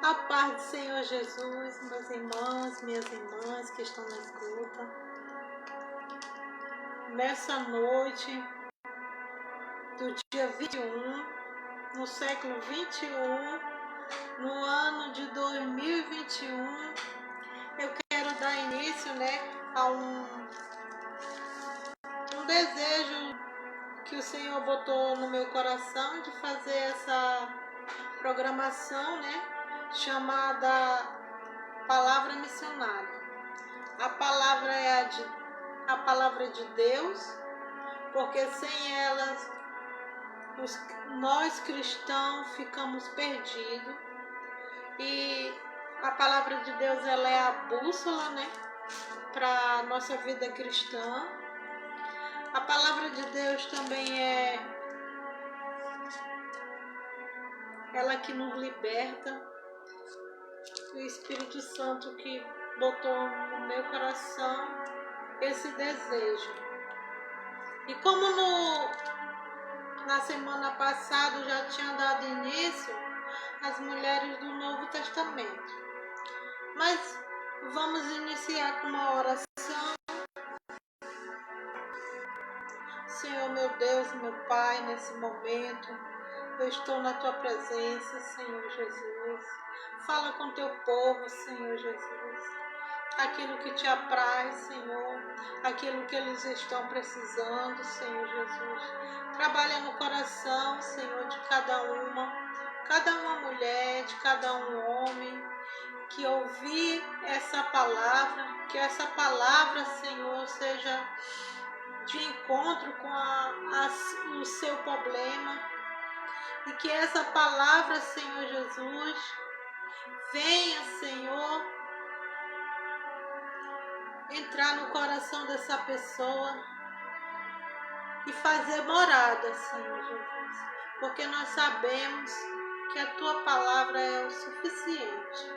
A paz do Senhor Jesus, meus irmãos, minhas irmãs que estão na escuta. Nessa noite do dia 21, no século 21, no ano de 2021, eu quero dar início, a um desejo que o Senhor botou no meu coração de fazer essa programação, chamada Palavra Missionária. A palavra é a palavra de Deus, porque sem elas nós cristãos ficamos perdidos. E a palavra de Deus, ela é a bússola, para a nossa vida cristã. A palavra de Deus também é ela que nos liberta. O Espírito Santo que botou no meu coração esse desejo. E como na semana passada já tinha dado início às mulheres do Novo Testamento, mas vamos iniciar com uma oração. Senhor, meu Deus, meu Pai, nesse momento eu estou na Tua presença, Senhor Jesus. Fala com Teu povo, Senhor Jesus. Aquilo que Te apraz, Senhor. Aquilo que eles estão precisando, Senhor Jesus. Trabalha no coração, Senhor, de cada uma mulher, de cada um homem, que ouvir essa palavra, que essa palavra, Senhor, seja de encontro com o seu problema, e que essa palavra, Senhor Jesus, venha, Senhor, entrar no coração dessa pessoa e fazer morada, Senhor Jesus, porque nós sabemos que a Tua palavra é o suficiente,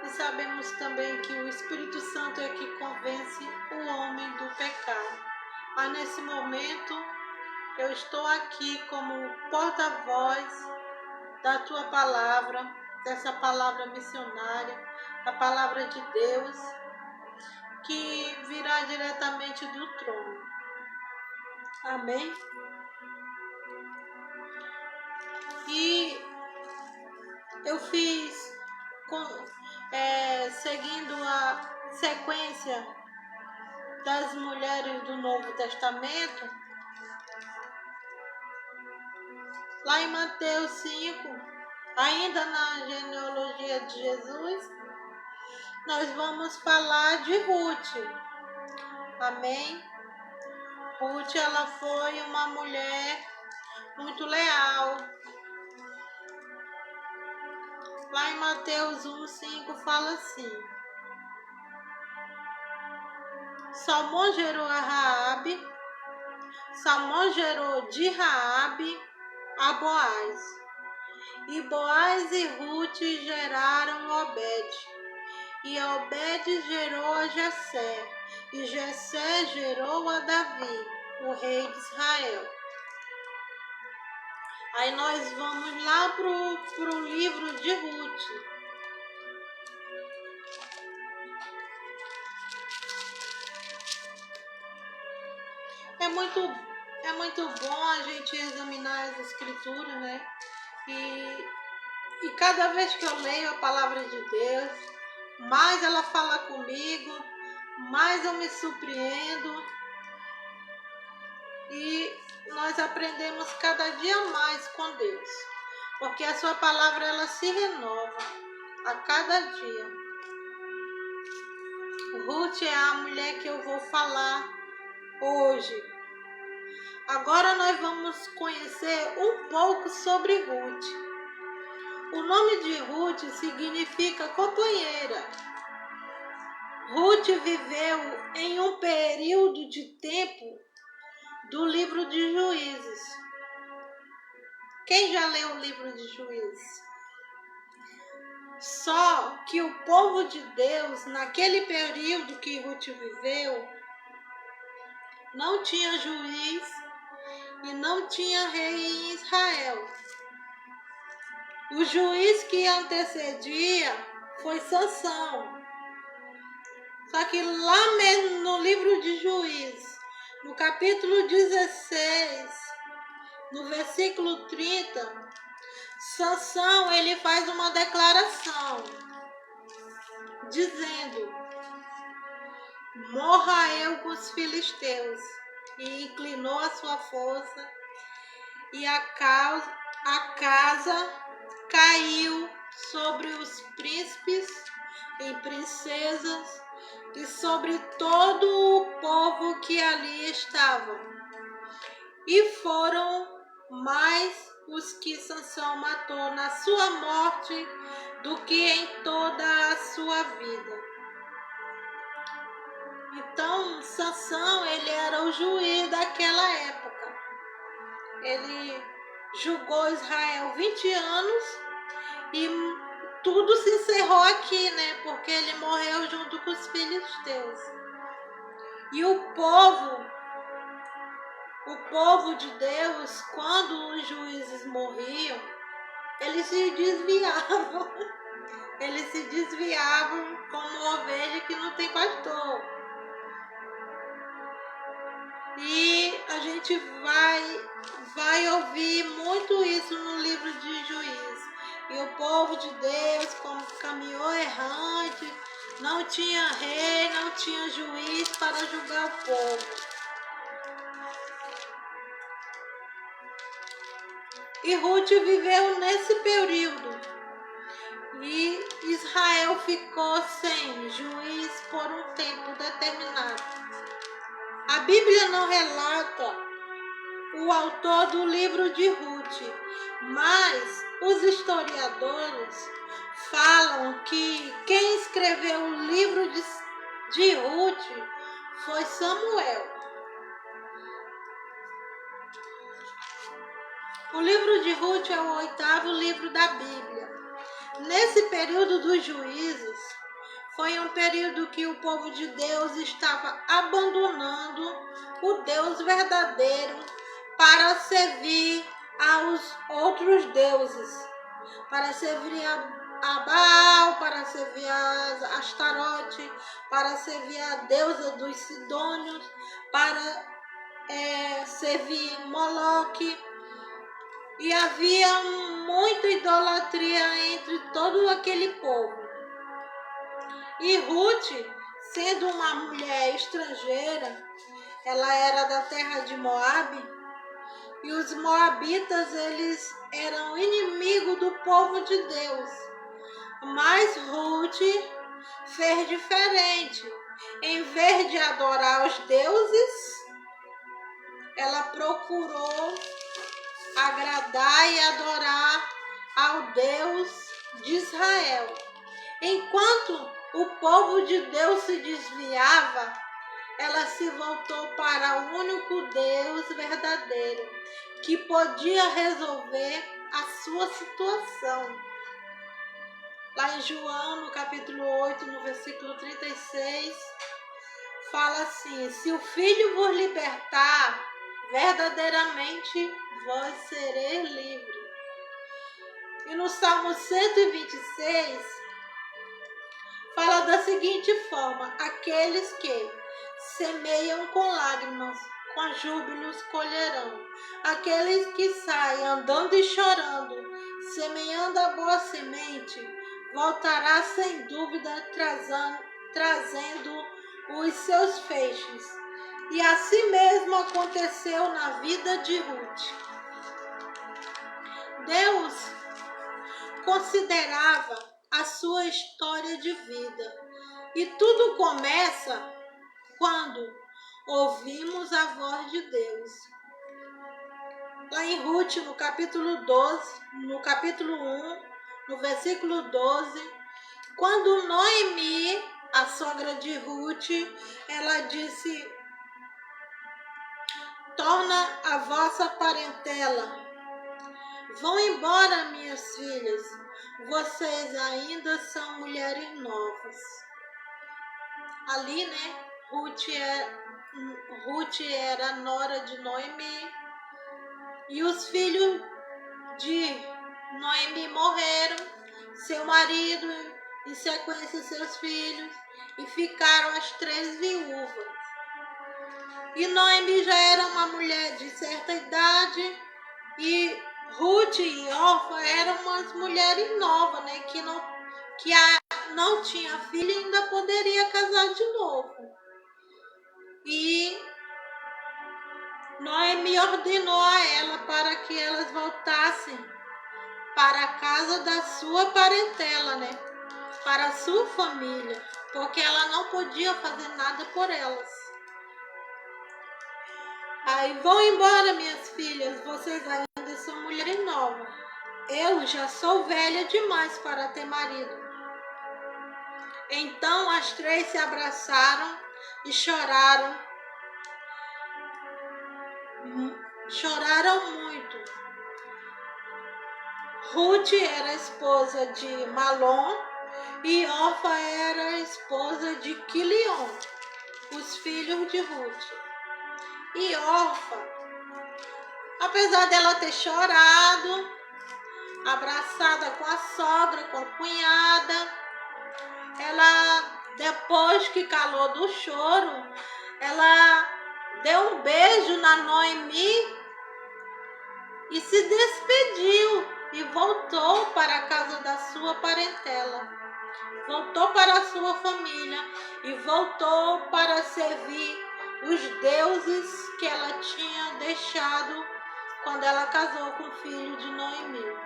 e sabemos também que o Espírito Santo é que convence o homem do pecado. Mas nesse momento eu estou aqui como porta-voz da Tua palavra, dessa palavra missionária, a palavra de Deus, que virá diretamente do trono. Amém? E eu fiz, seguindo a sequência das mulheres do Novo Testamento, lá em Mateus 5, ainda na genealogia de Jesus, nós vamos falar de Ruth. Amém? Ruth, ela foi uma mulher muito leal. Lá em Mateus 1:5 fala assim: Salmão gerou a Raabe, Salmão gerou de Raabe a Boaz, e Boaz e Ruth geraram Obed, e Obed gerou a Jessé, e Jessé gerou a Davi, o rei de Israel. Aí nós vamos lá pro livro de Ruth. É muito bom a gente examinar as escrituras, E cada vez que eu leio a palavra de Deus, mais ela fala comigo, mais eu me surpreendo, e nós aprendemos cada dia mais com Deus, porque a sua palavra, ela se renova a cada dia. Ruth é a mulher que eu vou falar hoje. Agora nós vamos conhecer um pouco sobre Ruth. O nome de Ruth significa companheira. Ruth viveu em um período de tempo do livro de Juízes. Quem já leu o livro de Juízes? Só que o povo de Deus, naquele período que Ruth viveu, não tinha juiz e não tinha rei em Israel. O juiz que antecedia foi Sansão. Só que lá mesmo no livro de Juízes, no capítulo 16, no versículo 30, Sansão ele faz uma declaração dizendo: morra eu com os filisteus. E inclinou a sua força, e a casa caiu sobre os príncipes e princesas e sobre todo o povo que ali estava. E foram mais os que Sansão matou na sua morte do que em toda a sua vida. Então, Sansão, ele era o juiz daquela época. Ele julgou Israel 20 anos e tudo se encerrou aqui, né? Porque ele morreu junto com os filisteus. E o povo de Deus, quando os juízes morriam, eles se desviavam. Eles se desviavam como ovelha que não tem pastor. E a gente vai ouvir muito isso no livro de Juízes. E o povo de Deus, como caminhou errante, não tinha rei, não tinha juiz para julgar o povo. E Ruth viveu nesse período. E Israel ficou sem juiz por um tempo determinado. A Bíblia não relata o autor do livro de Ruth, mas os historiadores falam que quem escreveu o livro de Ruth foi Samuel. O livro de Ruth é o 8º livro da Bíblia. Nesse período dos juízes, foi um período que o povo de Deus estava abandonando o Deus verdadeiro para servir aos outros deuses, para servir a Baal, para servir a Astarote, para servir a deusa dos Sidônios, para servir Moloque. E havia muita idolatria entre todo aquele povo. E Ruth, sendo uma mulher estrangeira, ela era da terra de Moabe, e os moabitas, eles eram inimigos do povo de Deus. Mas Ruth fez diferente. Em vez de adorar os deuses, ela procurou agradar e adorar ao Deus de Israel. Enquanto o povo de Deus se desviava, ela se voltou para o único Deus verdadeiro, que podia resolver a sua situação. Lá em João, no capítulo 8, no versículo 36, fala assim: se o Filho vos libertar, verdadeiramente vós sereis livres. E no Salmo 126, fala da seguinte forma: aqueles que semeiam com lágrimas, com júbilos colherão. Aqueles que saem andando e chorando, semeando a boa semente, voltará sem dúvida trazendo os seus feixes. E assim mesmo aconteceu na vida de Ruth. Deus considerava a sua história de vida. E tudo começa quando ouvimos a voz de Deus. Lá em Ruth, no capítulo 12, no capítulo 1, no versículo 12, quando Noemi, a sogra de Ruth, ela disse: torna a vossa parentela. Vão embora, minhas filhas, vocês ainda são mulheres novas. Ali, né, Ruth era nora de Noemi, e os filhos de Noemi morreram, seu marido, em sequência seus filhos, e ficaram as 3 viúvas. E Noemi já era uma mulher de certa idade, e Ruth e Orfa eram umas mulheres novas, né, que não tinha filho e ainda poderia casar de novo. E Noemi ordenou a ela para que elas voltassem para a casa da sua parentela, né? Para a sua família, porque ela não podia fazer nada por elas. Aí, vão embora, minhas filhas, vocês ainda são mulheres novas. Eu já sou velha demais para ter marido. Então as 3 se abraçaram e choraram. Choraram muito. Ruth era esposa de Malom e Orfa era esposa de Quilion, os filhos de Ruth. E Orfa, apesar dela ter chorado, abraçada com a sogra, com a cunhada, ela, depois que calou do choro, ela deu um beijo na Noemi e se despediu e voltou para a casa da sua parentela. Voltou para a sua família e voltou para servir os deuses que ela tinha deixado quando ela casou com o filho de Noemi.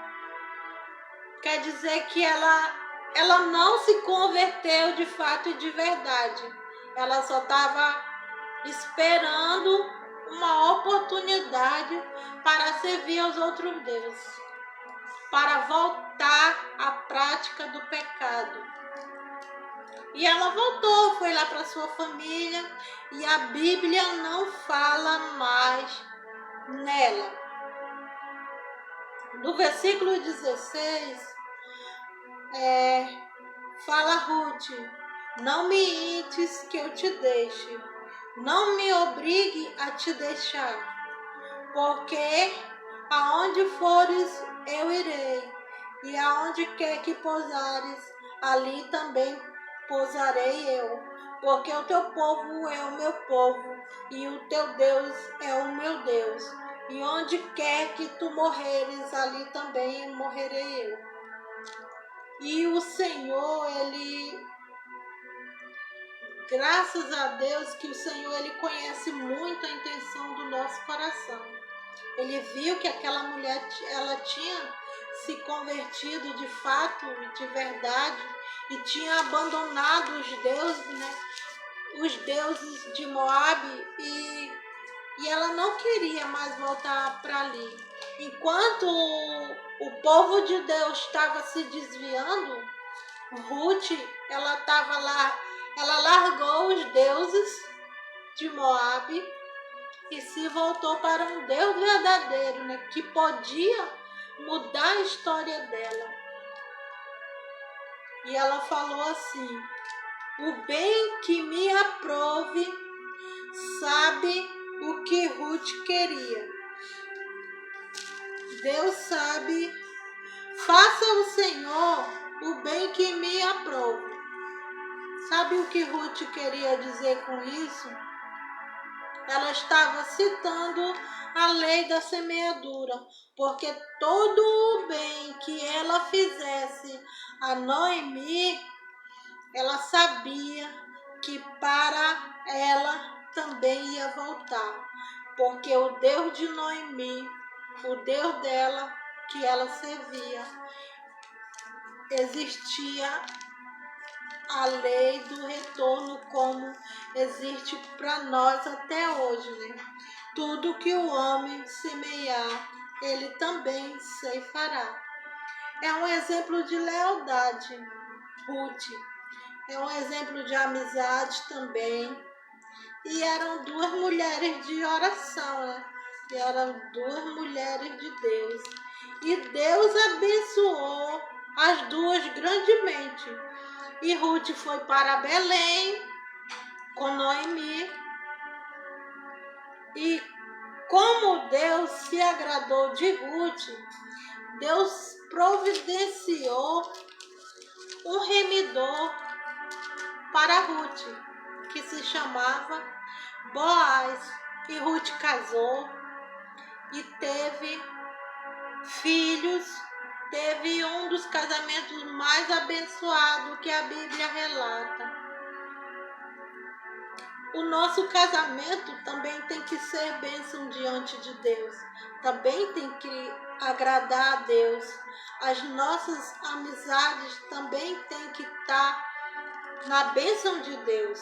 Quer dizer que ela não se converteu de fato e de verdade. Ela só estava esperando uma oportunidade para servir aos outros deuses, para voltar à prática do pecado. E ela voltou, foi lá para sua família, e a Bíblia não fala mais nela. No versículo 16, fala Ruth: não me intes que eu te deixe, não me obrigue a te deixar, porque aonde fores eu irei, e aonde quer que pousares, ali também pousarei eu, porque o teu povo é o meu povo, e o teu Deus é o meu Deus, e onde quer que tu morreres, ali também morrerei eu. E o Senhor, graças a Deus que o Senhor, Ele conhece muito a intenção do nosso coração. Ele viu que aquela mulher, ela tinha se convertido de fato, de verdade, e tinha abandonado os deuses, né? Os deuses de Moabe, e ela não queria mais voltar para ali. Enquanto o povo de Deus estava se desviando, Ruth, ela estava lá, ela largou os deuses de Moabe e se voltou para um Deus verdadeiro, né, que podia mudar a história dela. E ela falou assim: o bem que me aprove, sabe o que Ruth queria. Deus sabe, faça o Senhor o bem que me aprove. Sabe o que Ruth queria dizer com isso? Ela estava citando a lei da semeadura, porque todo o bem que ela fizesse a Noemi, ela sabia que para ela também ia voltar, porque o Deus de Noemi, o Deus dela, que ela servia, existia a lei do retorno como existe para nós até hoje, né? Tudo que o homem semear, ele também ceifará. É um exemplo de lealdade, Ruth. É um exemplo de amizade também. E eram 2 mulheres de oração, né? E eram 2 mulheres de Deus. E Deus abençoou as 2 grandemente. E Ruth foi para Belém com Noemi. E como Deus se agradou de Ruth, Deus providenciou um remidor para Ruth, que se chamava Boaz. E Ruth casou e teve filhos, teve um dos casamentos mais abençoados que a Bíblia relata. O nosso casamento também tem que ser bênção diante de Deus, também tem que agradar a Deus. As nossas amizades também tem que estar na bênção de Deus.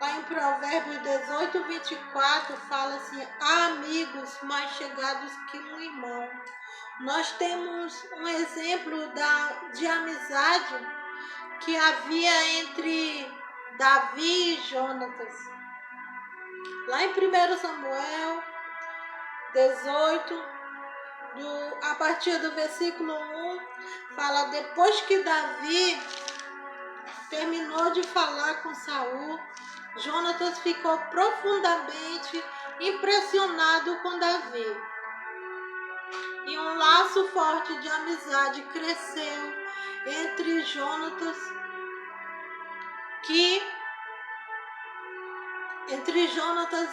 Lá em Provérbios 18, 24, fala assim: há amigos mais chegados que um irmão. Nós temos um exemplo de amizade que havia entre Davi e Jonatas. Lá em 1 Samuel 18, a partir do versículo 1, fala: depois que Davi terminou de falar com Saul, Jonatas ficou profundamente impressionado com Davi. E um laço forte de amizade cresceu entre Jonatas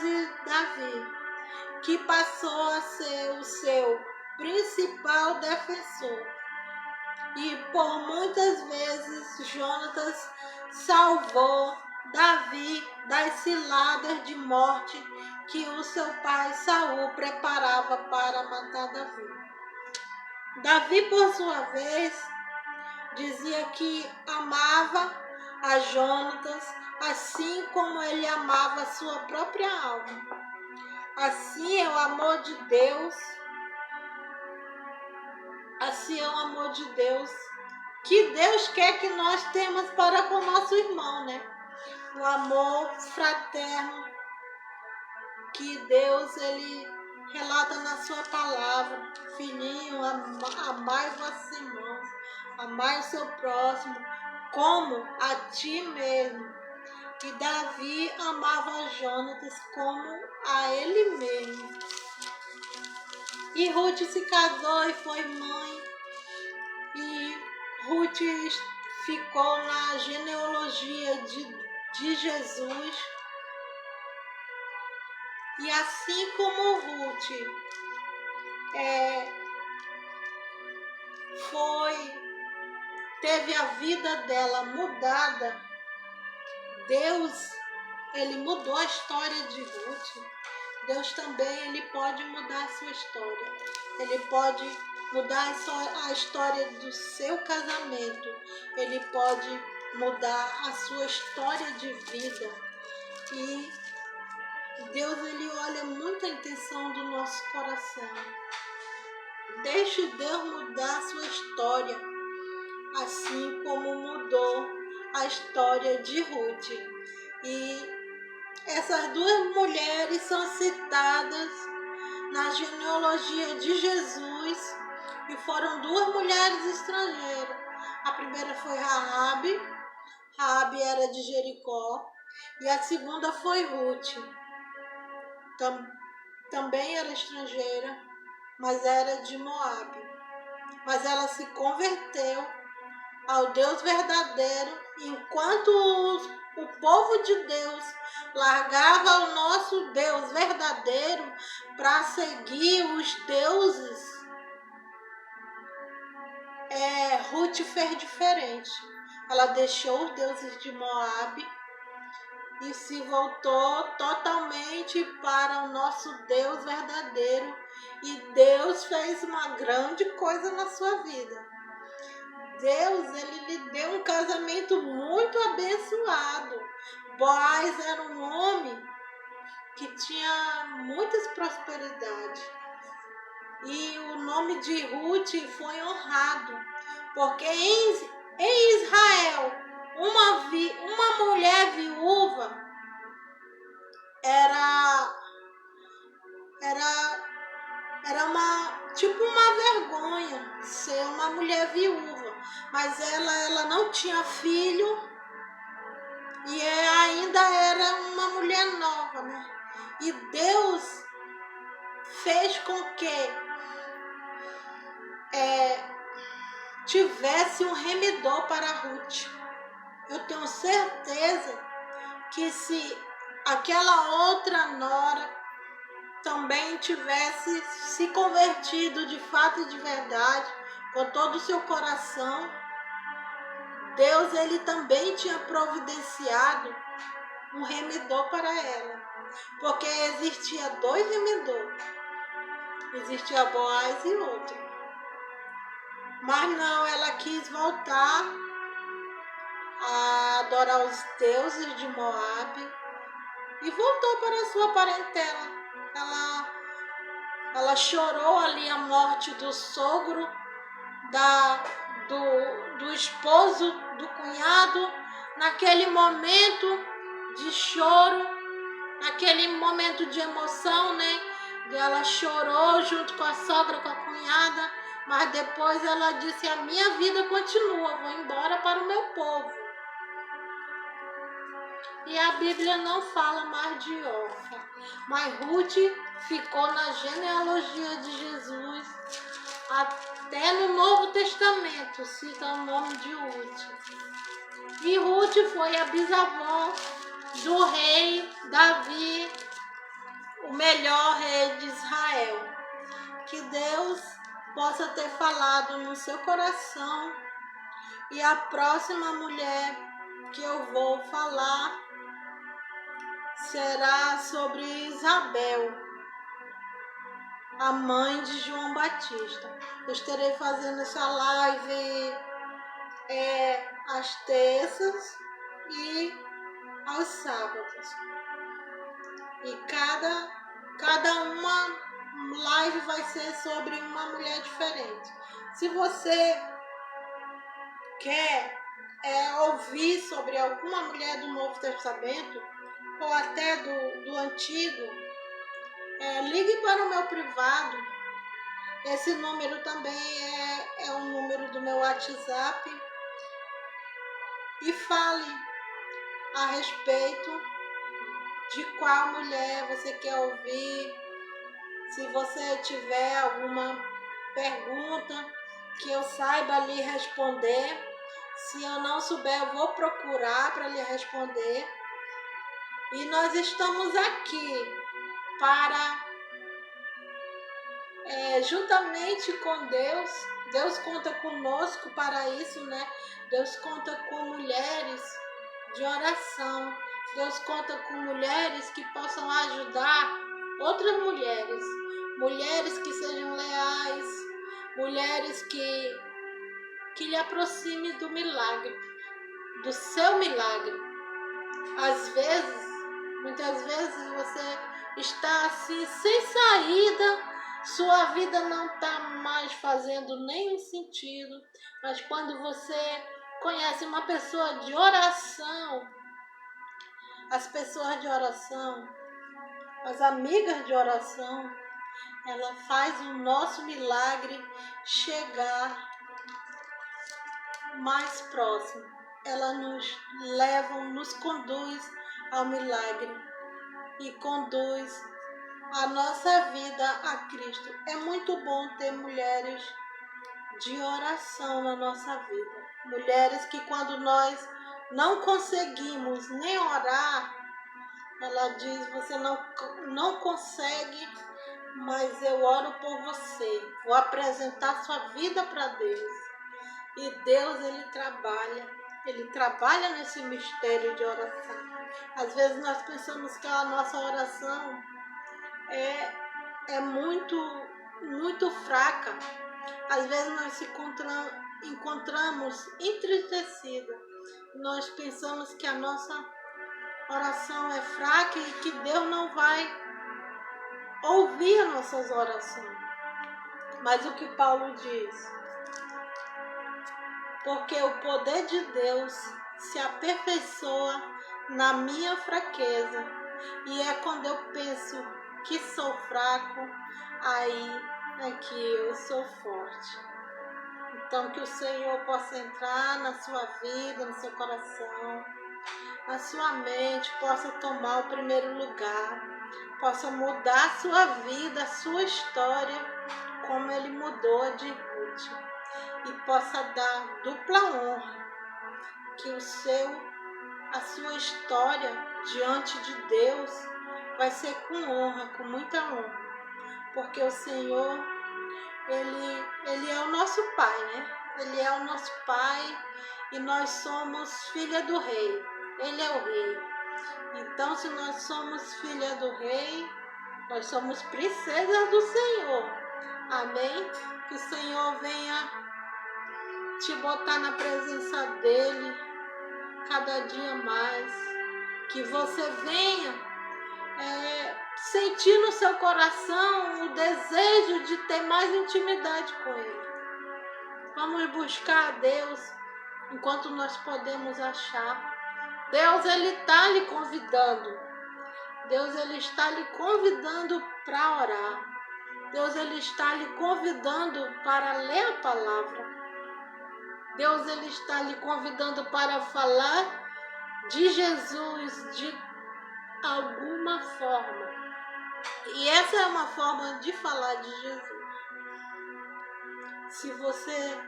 e Davi, que passou a ser o seu principal defensor. E por muitas vezes Jonatas salvou Davi das ciladas de morte que o seu pai Saul preparava para matar Davi. Davi, por sua vez, dizia que amava a Jonatas assim como ele amava a sua própria alma. Assim é o amor de Deus. Assim é o amor de Deus que Deus quer que nós temos para com o nosso irmão, né? O amor fraterno que Deus ele relata na sua palavra. Filhinho, amai vossos irmãos, amai o seu próximo como a ti mesmo. E Davi amava Jonatas como a ele mesmo. E Ruth se casou e foi mãe. E Ruth ficou na genealogia de Jesus. E assim como Ruth teve a vida dela mudada, Deus, ele mudou a história de Ruth. Deus também, ele pode mudar a sua história. Ele pode mudar a história do seu casamento. Ele pode mudar a sua história de vida. E Deus, ele olha muito a intenção do nosso coração. Deixe Deus mudar a sua história, assim como mudou a história de Ruth. E essas duas mulheres são citadas na genealogia de Jesus e foram duas mulheres estrangeiras. A primeira foi Raabe. Raabe era de Jericó. E a segunda foi Ruth. Também era estrangeira, mas era de Moabe. Mas ela se converteu ao Deus verdadeiro, enquanto o povo de Deus largava o nosso Deus verdadeiro para seguir os deuses. Ruth fez diferente. Ela deixou os deuses de Moabe e se voltou totalmente para o nosso Deus verdadeiro. E Deus fez uma grande coisa na sua vida. Deus, ele lhe deu um casamento muito abençoado. Boaz era um homem que tinha muitas prosperidades. E o nome de Ruth foi honrado, porque em Israel, uma mulher viúva era uma vergonha ser uma mulher viúva, mas ela não tinha filho e ainda era uma mulher nova, né? E Deus fez com que tivesse um remedor para Ruth. Eu tenho certeza que se aquela outra nora também tivesse se convertido de fato e de verdade, com todo o seu coração, Deus ele também tinha providenciado um remedor para ela. Porque existia 2 remedores. Existia Boaz e outro. Mas não, ela quis voltar a adorar os deuses de Moabe e voltou para a sua parentela. Ela chorou ali a morte do sogro, do esposo, do cunhado, naquele momento de choro, naquele momento de emoção, né? Ela chorou junto com a sogra, com a cunhada, mas depois ela disse: a minha vida continua, vou embora para o meu povo. E a Bíblia não fala mais de órfã, mas Ruth ficou na genealogia de Jesus. Até no Novo Testamento cita o nome de Ruth. E Ruth foi a bisavó do rei Davi, o melhor rei de Israel. Que Deus possa ter falado no seu coração. E a próxima mulher que eu vou falar será sobre Isabel, a mãe de João Batista. Eu estarei fazendo essa live às terças e aos sábados. E cada uma live vai ser sobre uma mulher diferente. Se você quer ouvir sobre alguma mulher do Novo Testamento ou até do Antigo, ligue para o meu privado. Esse número também é um número do meu WhatsApp. E fale a respeito de qual mulher você quer ouvir. Se você tiver alguma pergunta que eu saiba lhe responder. Se eu não souber, eu vou procurar para lhe responder. E nós estamos aqui para, juntamente com Deus, Deus conta conosco para isso, né? Deus conta com mulheres de oração. Deus conta com mulheres que possam ajudar outras mulheres. Mulheres que sejam leais, mulheres que lhe aproxime do milagre, do seu milagre. Muitas vezes você está assim, sem saída, sua vida não está mais fazendo nenhum sentido, mas quando você conhece uma pessoa de oração, as pessoas de oração, as amigas de oração, ela faz o nosso milagre chegar mais próximo. Ela nos leva, nos conduz ao milagre e conduz a nossa vida a Cristo. É muito bom ter mulheres de oração na nossa vida. Mulheres que quando nós não conseguimos nem orar, ela diz: você não consegue, mas eu oro por você. Vou apresentar sua vida para Deus. E Deus, Ele trabalha nesse mistério de oração. Às vezes nós pensamos que a nossa oração é muito, muito fraca. Às vezes nós se encontramos entristecidos. Nós pensamos que a nossa oração é fraca e que Deus não vai ouvir as nossas orações. Mas o que Paulo diz? Porque o poder de Deus se aperfeiçoa na minha fraqueza. E é quando eu penso que sou fraco, aí é que eu sou forte. Então que o Senhor possa entrar na sua vida, no seu coração, na sua mente, possa tomar o primeiro lugar, possa mudar a sua vida, a sua história como ele mudou a de Ruth, e possa dar dupla honra, que a sua história diante de Deus vai ser com honra, com muita honra, porque o Senhor, Ele é o nosso Pai, né? Ele é o nosso Pai e nós somos filha do Rei. Ele é o Rei. Então, se nós somos filha do Rei, nós somos princesas do Senhor. Amém? Que o Senhor venha te botar na presença dEle cada dia mais. Que você venha sentir no seu coração o desejo de ter mais intimidade com Ele. Vamos buscar a Deus enquanto nós podemos achar. Deus, Ele está lhe convidando. Deus, Ele está lhe convidando para orar. Deus, Ele está lhe convidando para ler a palavra. Deus, Ele está lhe convidando para falar de Jesus de alguma forma. E essa é uma forma de falar de Jesus. Se você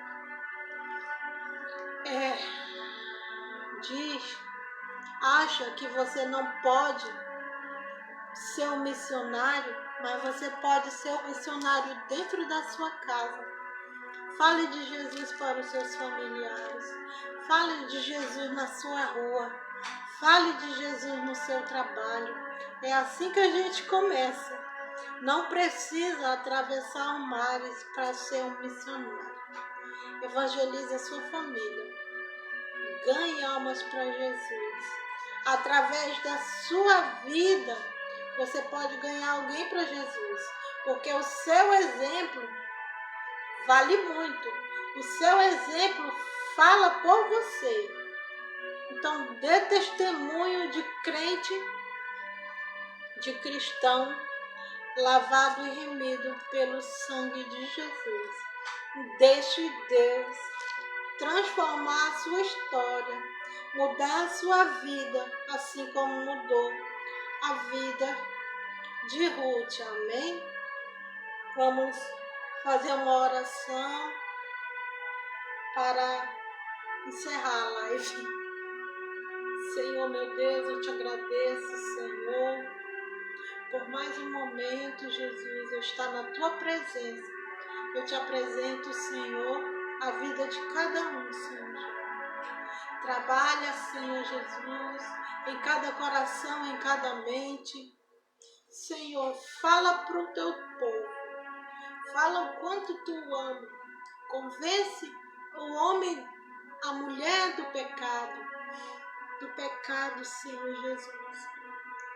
acha que você não pode ser um missionário, mas você pode ser um missionário dentro da sua casa. Fale de Jesus para os seus familiares. Fale de Jesus na sua rua. Fale de Jesus no seu trabalho. É assim que a gente começa. Não precisa atravessar mares para ser um missionário. Evangelize a sua família. Ganhe almas para Jesus. Através da sua vida, você pode ganhar alguém para Jesus. Porque o seu exemplo vale muito. O seu exemplo fala por você. Então, dê testemunho de crente, de cristão, lavado e remido pelo sangue de Jesus. Deixe Deus transformar a sua história, mudar a sua vida, assim como mudou a vida de Ruth. Amém? Vamos fazer uma oração para encerrar a live. Senhor, meu Deus, eu te agradeço, Senhor, por mais um momento, Jesus, eu estar na tua presença. Eu te apresento, Senhor, a vida de cada um, Senhor. Trabalha, Senhor Jesus, em cada coração, em cada mente. Senhor, fala para o teu povo. Fala o quanto tu ama. Convence o homem, a mulher do pecado, Senhor Jesus.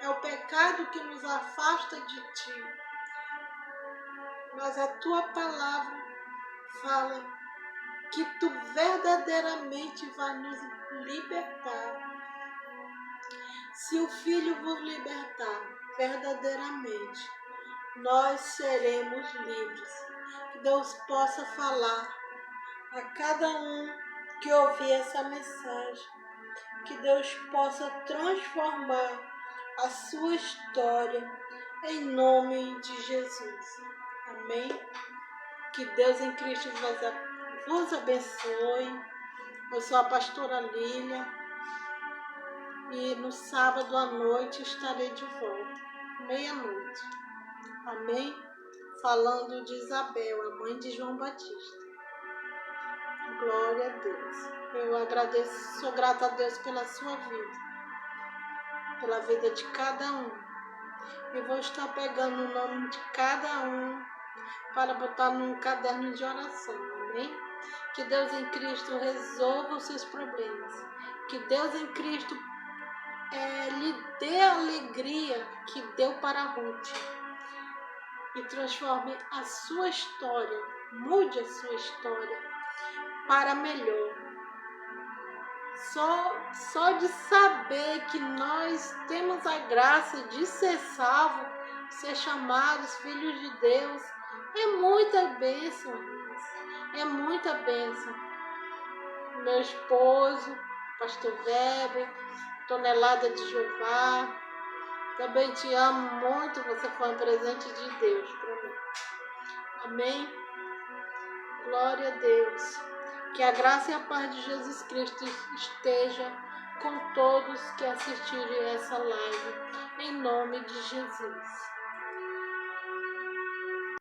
É o pecado que nos afasta de ti. Mas a tua palavra fala que tu verdadeiramente vai nos libertar. Se o Filho vos libertar, verdadeiramente, nós seremos livres. Que Deus possa falar a cada um que ouvir essa mensagem. Que Deus possa transformar a sua história em nome de Jesus. Amém? Que Deus em Cristo vos abençoe. Eu sou a pastora Lília e no sábado à noite estarei de volta, meia-noite. Amém? Falando de Isabel, a mãe de João Batista. Glória a Deus. Eu agradeço, sou grata a Deus pela sua vida, pela vida de cada um. Eu vou estar pegando o nome de cada um para botar num caderno de oração. Amém? Que Deus em Cristo resolva os seus problemas. Que Deus em Cristo lhe dê a alegria que deu para Ruth. E transforme a sua história, mude a sua história para melhor. Só de saber que nós temos a graça de ser salvos, ser chamados filhos de Deus, é muita bênção, irmãos. É muita bênção. Meu esposo, pastor Weber, Tonelada de Jeová, também te amo muito, você foi um presente de Deus para mim. Amém? Glória a Deus. Que a graça e a paz de Jesus Cristo esteja com todos que assistirem essa live, em nome de Jesus.